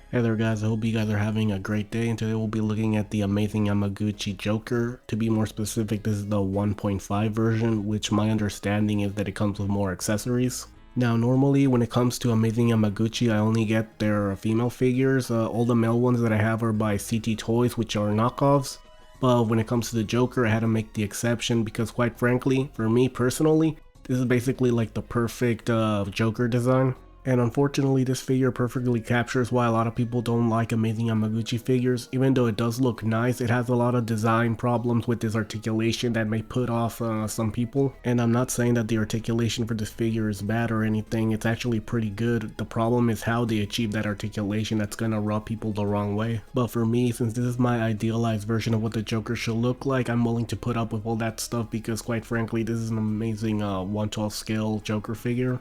Hey there guys, I hope you guys are having a great day, and today we'll be looking at the amazing Yamaguchi Joker. To be more specific, this is the 1.5 version, which my understanding is that it comes with more accessories. Now normally when it comes to amazing Yamaguchi, I only get their female figures. All the male ones that I have are by CT Toys, which are knockoffs. But when it comes to the Joker, I had to make the exception because quite frankly, for me personally, this is basically like the perfect Joker design. And unfortunately, this figure perfectly captures why a lot of people don't like amazing Yamaguchi figures. Even though it does look nice, it has a lot of design problems with this articulation that may put off some people. And I'm not saying that the articulation for this figure is bad or anything, it's actually pretty good. The problem is how they achieve that articulation that's gonna rub people the wrong way. But for me, since this is my idealized version of what the Joker should look like, I'm willing to put up with all that stuff because quite frankly, this is an amazing 1/12 scale Joker figure.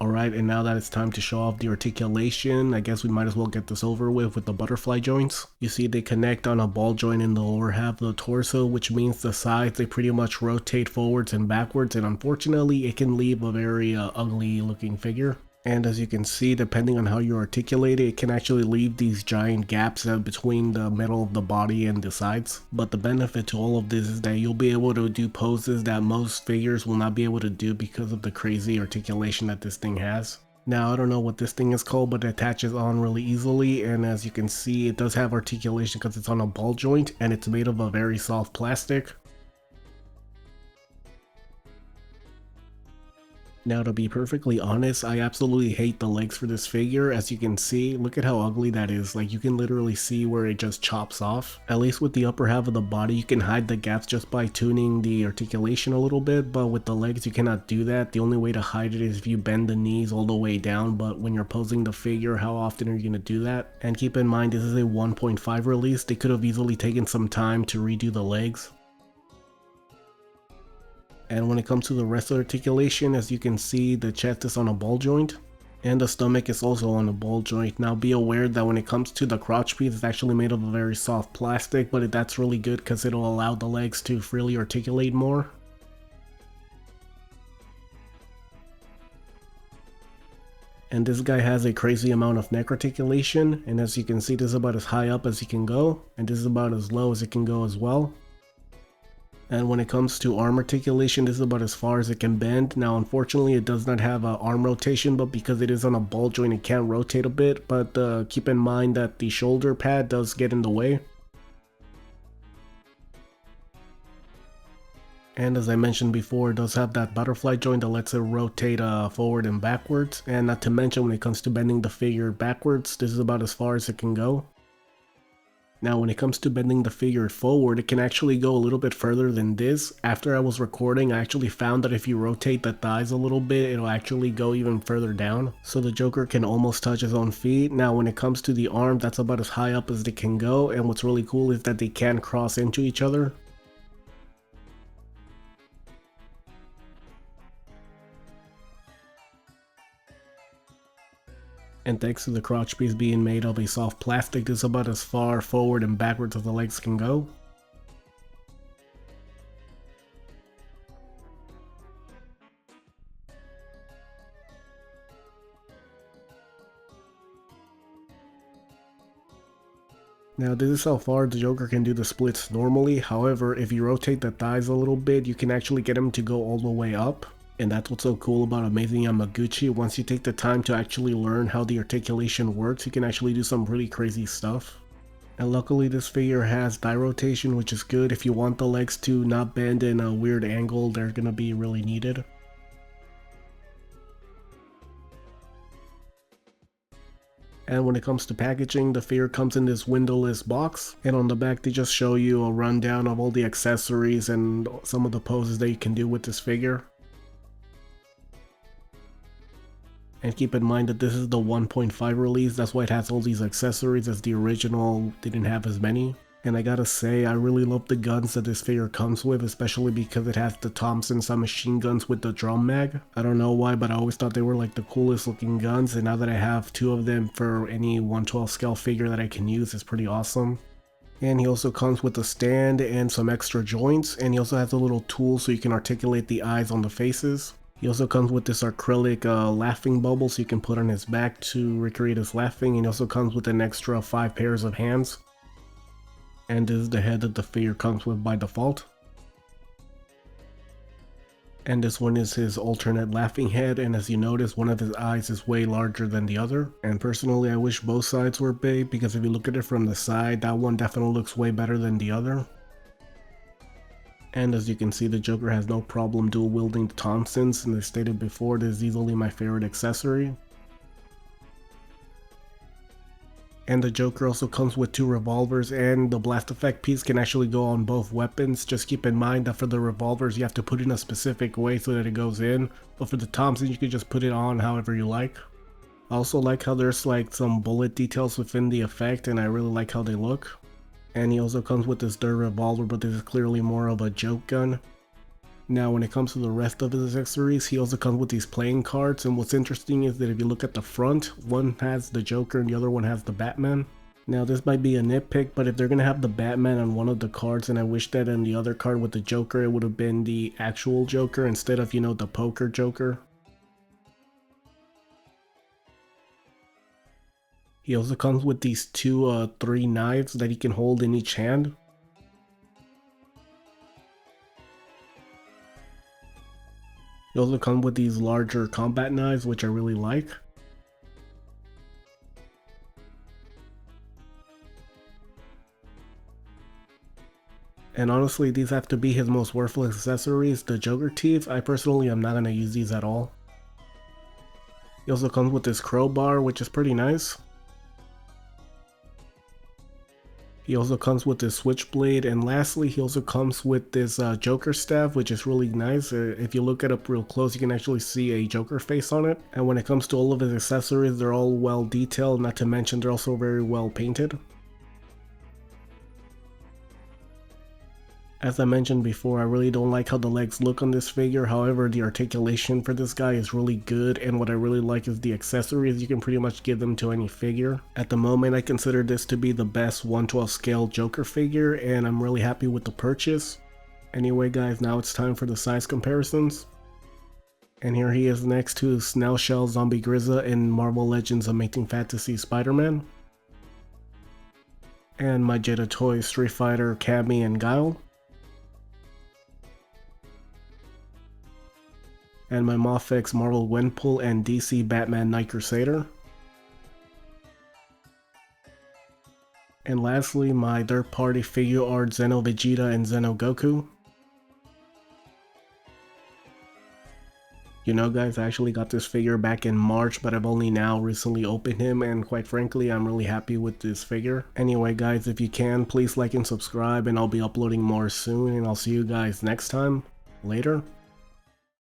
Alright, and now that it's time to show off the articulation, I guess we might as well get this over with the butterfly joints. You see they connect on a ball joint in the lower half of the torso, which means the sides, they pretty much rotate forwards and backwards, and unfortunately it can leave a very ugly looking figure. And as you can see, depending on how you articulate it, it can actually leave these giant gaps between the middle of the body and the sides. But the benefit to all of this is that you'll be able to do poses that most figures will not be able to do because of the crazy articulation that this thing has. Now I don't know what this thing is called, but it attaches on really easily, and as you can see it does have articulation because it's on a ball joint and it's made of a very soft plastic. Now to be perfectly honest, I absolutely hate the legs for this figure. As you can see, look at how ugly that is. Like you can literally see where it just chops off. At least with the upper half of the body, you can hide the gaps just by tuning the articulation a little bit, but with the legs you cannot do that. The only way to hide it is if you bend the knees all the way down, but when you're posing the figure, how often are you going to do that? And keep in mind this is a 1.5 release. They could have easily taken some time to redo the legs. And when it comes to the rest of the articulation, as you can see, the chest is on a ball joint and the stomach is also on a ball joint. Now be aware that when it comes to the crotch piece, it's actually made of a very soft plastic, but that's really good because it'll allow the legs to freely articulate more. And this guy has a crazy amount of neck articulation, and as you can see, this is about as high up as he can go, and this is about as low as it can go as well. And when it comes to arm articulation, this is about as far as it can bend. Now unfortunately it does not have arm rotation, but because it is on a ball joint it can rotate a bit, but keep in mind that the shoulder pad does get in the way. And as I mentioned before, it does have that butterfly joint that lets it rotate forward and backwards. And not to mention, when it comes to bending the figure backwards, this is about as far as it can go. Now when it comes to bending the figure forward, it can actually go a little bit further than this. After I was recording, I actually found that if you rotate the thighs a little bit, it'll actually go even further down. So the Joker can almost touch his own feet. Now when it comes to the arm, that's about as high up as they can go, and what's really cool is that they can cross into each other. And thanks to the crotch piece being made of a soft plastic, this is about as far forward and backwards as the legs can go. Now this is how far the Joker can do the splits normally. However, if you rotate the thighs a little bit, you can actually get him to go all the way up. And that's what's so cool about amazing Yamaguchi. Once you take the time to actually learn how the articulation works, you can actually do some really crazy stuff. And luckily this figure has thigh rotation, which is good. If you want the legs to not bend in a weird angle, they're gonna be really needed. And when it comes to packaging, the figure comes in this windowless box, and on the back they just show you a rundown of all the accessories and some of the poses that you can do with this figure. And keep in mind that this is the 1.5 release, that's why it has all these accessories, as the original didn't have as many. And I gotta say, I really love the guns that this figure comes with, especially because it has the Thompson submachine guns with the drum mag. I don't know why, but I always thought they were like the coolest looking guns, and now that I have two of them for any 1/12 scale figure that I can use, it's pretty awesome. And he also comes with a stand and some extra joints, and he also has a little tool so you can articulate the eyes on the faces. He also comes with this acrylic laughing bubble so you can put on his back to recreate his laughing, and he also comes with an extra 5 pairs of hands. And this is the head that the figure comes with by default. And this one is his alternate laughing head, and as you notice, one of his eyes is way larger than the other. And personally, I wish both sides were big, because if you look at it from the side, that one definitely looks way better than the other. And as you can see, the Joker has no problem dual wielding the Thompsons, and as stated before, this is easily my favorite accessory. And the Joker also comes with 2 revolvers, and the blast effect piece can actually go on both weapons. Just keep in mind that for the revolvers you have to put it in a specific way so that it goes in, but for the Thompson you can just put it on however you like. I also like how there's like some bullet details within the effect, and I really like how they look. And he also comes with this third revolver, but this is clearly more of a joke gun. Now when it comes to the rest of his accessories, he also comes with these playing cards, and what's interesting is that if you look at the front, one has the Joker and the other one has the Batman. Now this might be a nitpick, but if they're gonna have the Batman on one of the cards, and I wish that on the other card with the Joker it would have been the actual Joker instead of, you know, the poker Joker. He also comes with these 3 knives that he can hold in each hand. He also come with these larger combat knives, which I really like. And honestly, these have to be his most worthless accessories. The Joker teeth, I personally am not going to use these at all. He also comes with this crowbar, which is pretty nice. He also comes with this switchblade, and lastly he also comes with this Joker staff, which is really nice. If you look it up real close you can actually see a Joker face on it. And when it comes to all of his accessories, they're all well detailed, not to mention they're also very well painted. As I mentioned before, I really don't like how the legs look on this figure. However, the articulation for this guy is really good, and what I really like is the accessories. You can pretty much give them to any figure. At the moment, I consider this to be the best 1/12 scale Joker figure, and I'm really happy with the purchase. Anyway guys, now it's time for the size comparisons. And here he is next to Snail Shell Zombie Grizza in Marvel Legends Amazing Fantasy Spider-Man. And my Jada Toys Street Fighter Cammy and Guile. And my Mofex Marvel Gwenpool and DC Batman Night Crusader. And lastly, my third party figure art Xeno Vegeta and Xeno Goku. You know guys, I actually got this figure back in March, but I've only now recently opened him, and quite frankly, I'm really happy with this figure. Anyway guys, if you can, please like and subscribe, and I'll be uploading more soon, and I'll see you guys next time. Later.